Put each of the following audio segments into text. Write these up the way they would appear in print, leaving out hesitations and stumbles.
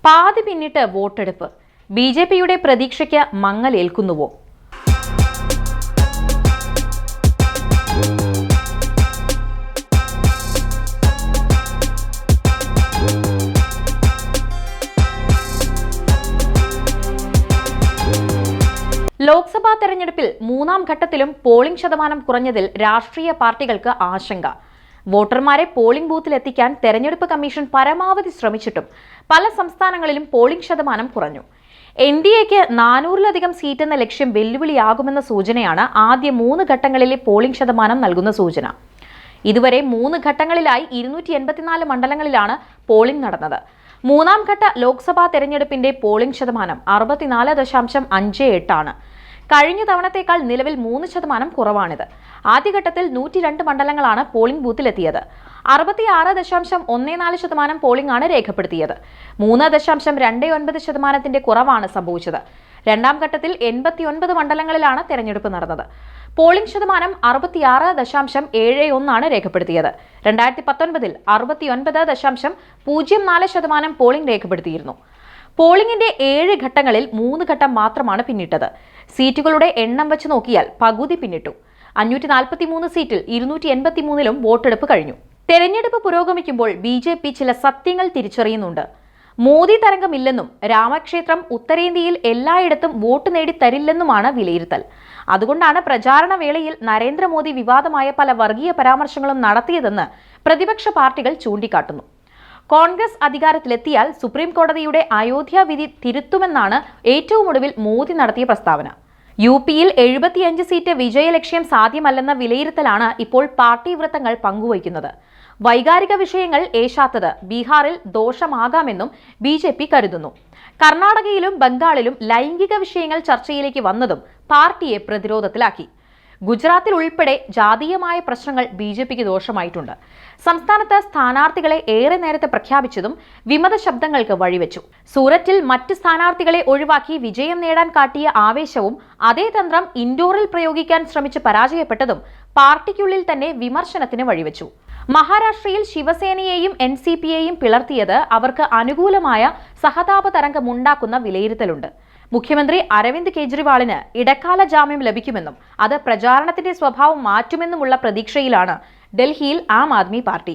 പാതി പിന്നിട്ട് വോട്ടെടുപ്പ്. ബിജെപിയുടെ പ്രതീക്ഷയ്ക്ക് മങ്ങലേൽക്കുന്നുവോ? ലോക്സഭാ തെരഞ്ഞെടുപ്പിൽ മൂന്നാം ഘട്ടത്തിലും പോളിംഗ് ശതമാനം കുറഞ്ഞതിൽ രാഷ്ട്രീയ പാർട്ടികൾക്ക് ആശങ്ക. വോട്ടർമാരെ പോളിംഗ് ബൂത്തിലെത്തിക്കാൻ തെരഞ്ഞെടുപ്പ് കമ്മീഷൻ പരമാവധി ശ്രമിച്ചിട്ടും പല സംസ്ഥാനങ്ങളിലും പോളിംഗ് ശതമാനം കുറഞ്ഞു. NDAക്ക് 400-ലധികം സീറ്റെന്ന ലക്ഷ്യം വെല്ലുവിളിയാകുമെന്ന സൂചനയാണ് ആദ്യ 3 ഘട്ടങ്ങളിലെ പോളിംഗ് ശതമാനം നൽകുന്ന സൂചന. ഇതുവരെ 3 ഘട്ടങ്ങളിലായി 284 മണ്ഡലങ്ങളിലാണ് പോളിംഗ് നടന്നത്. മൂന്നാം ഘട്ട ലോക്സഭാ തെരഞ്ഞെടുപ്പിന്റെ പോളിംഗ് ശതമാനം 64.58 ആണ്. കഴിഞ്ഞ തവണത്തേക്കാൾ നിലവിൽ 3% കുറവാണിത്. ആദ്യഘട്ടത്തിൽ 102 മണ്ഡലങ്ങളാണ് പോളിംഗ് ബൂത്തിലെത്തിയത്. 66.14% പോളിംഗ് ആണ് രേഖപ്പെടുത്തിയത്. 3.29% കുറവാണ് സംഭവിച്ചത്. രണ്ടാം ഘട്ടത്തിൽ 89 മണ്ഡലങ്ങളിലാണ് തെരഞ്ഞെടുപ്പ് നടന്നത്. പോളിംഗ് ശതമാനം 66.71 ആണ് രേഖപ്പെടുത്തിയത്. 2019 69.04% പോളിംഗ് രേഖപ്പെടുത്തിയിരുന്നു. പോളിംഗിന്റെ 7 ഘട്ടങ്ങളിൽ 3 ഘട്ടം മാത്രമാണ് പിന്നിട്ടത്. സീറ്റുകളുടെ എണ്ണം വെച്ച് നോക്കിയാൽ പകുതി പിന്നിട്ടു. 543 സീറ്റിൽ 283-ലും വോട്ടെടുപ്പ് കഴിഞ്ഞു. തെരഞ്ഞെടുപ്പ് പുരോഗമിക്കുമ്പോൾ BJP ചില സത്യങ്ങൾ തിരിച്ചറിയുന്നുണ്ട്. മോദി തരംഗമില്ലെന്നും രാമക്ഷേത്രം ഉത്തരേന്ത്യയിൽ എല്ലായിടത്തും വോട്ട് നേടിത്തരില്ലെന്നുമാണ് വിലയിരുത്തൽ. അതുകൊണ്ടാണ് പ്രചാരണ വേളയിൽ നരേന്ദ്രമോദി വിവാദമായ പല വർഗീയ പരാമർശങ്ങളും നടത്തിയതെന്ന് പ്രതിപക്ഷ പാർട്ടികൾ ചൂണ്ടിക്കാട്ടുന്നു. കോൺഗ്രസ് അധികാരത്തിലെത്തിയാൽ സുപ്രീം കോടതിയുടെ അയോധ്യ വിധി തിരുത്തുമെന്നാണ് ഏറ്റവും ഒടുവിൽ മോദി നടത്തിയ പ്രസ്താവന. UPയിൽ 75 സീറ്റ് വിജയലക്ഷ്യം സാധ്യമല്ലെന്ന വിലയിരുത്തലാണ് ഇപ്പോൾ പാർട്ടി വൃത്തങ്ങൾ പങ്കുവയ്ക്കുന്നത്. വൈകാരിക വിഷയങ്ങൾ ഏശാത്തത് ബീഹാറിൽ ദോഷമാകാമെന്നും BJP കരുതുന്നു. കർണാടകയിലും ബംഗാളിലും ലൈംഗിക വിഷയങ്ങൾ ചർച്ചയിലേക്ക് വന്നതും പാർട്ടിയെ പ്രതിരോധത്തിലാക്കി. ഗുജറാത്തിൽ ഉൾപ്പെടെ ജാതീയമായ പ്രശ്നങ്ങൾ BJPക്ക് ദോഷമായിട്ടുണ്ട്. സംസ്ഥാനത്ത് സ്ഥാനാർത്ഥികളെ ഏറെ നേരത്തെ പ്രഖ്യാപിച്ചതും വിമത ശബ്ദങ്ങൾക്ക് വഴിവെച്ചു. സൂററ്റിൽ മറ്റ് സ്ഥാനാർത്ഥികളെ ഒഴിവാക്കി വിജയം നേടാൻ കാട്ടിയ ആവേശവും അതേ തന്ത്രം ഇൻഡോറിൽ പ്രയോഗിക്കാൻ ശ്രമിച്ച് പരാജയപ്പെട്ടതും പാർട്ടിക്കുള്ളിൽ തന്നെ വിമർശനത്തിന് വഴിവെച്ചു. മഹാരാഷ്ട്രയിൽ ശിവസേനയെയും NCPയെയും പിളർത്തിയത് അവർക്ക് അനുകൂലമായ സഹതാപ തരംഗമുണ്ടാക്കുന്ന വിലയിരുത്തലുണ്ട്. മുഖ്യമന്ത്രി അരവിന്ദ് കെജ്രിവാളിന് ഇടക്കാല ജാമ്യം ലഭിക്കുമെന്നും അത് പ്രചാരണത്തിന്റെ സ്വഭാവം മാറ്റുമെന്നുമുള്ള പ്രതീക്ഷയിലാണ് ഡൽഹിയിൽ ആം ആദ്മി പാർട്ടി.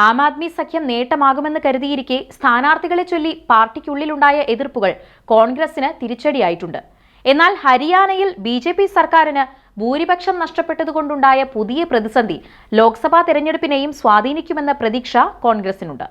ആം ആദ്മി സഖ്യം നേട്ടമാകുമെന്ന് കരുതിയിരിക്കെ സ്ഥാനാർത്ഥികളെ ചൊല്ലി പാർട്ടിക്കുള്ളിലുണ്ടായ എതിർപ്പുകൾ കോൺഗ്രസിന് തിരിച്ചടിയായിട്ടുണ്ട്. എന്നാൽ ഹരിയാനയിൽ BJP സർക്കാരിന് ഭൂരിപക്ഷം നഷ്ടപ്പെട്ടതുകൊണ്ടുണ്ടായ പുതിയ പ്രതിസന്ധി ലോക്സഭാ തെരഞ്ഞെടുപ്പിനെയും സ്വാധീനിക്കുമെന്ന പ്രതീക്ഷ കോൺഗ്രസിനുണ്ട്.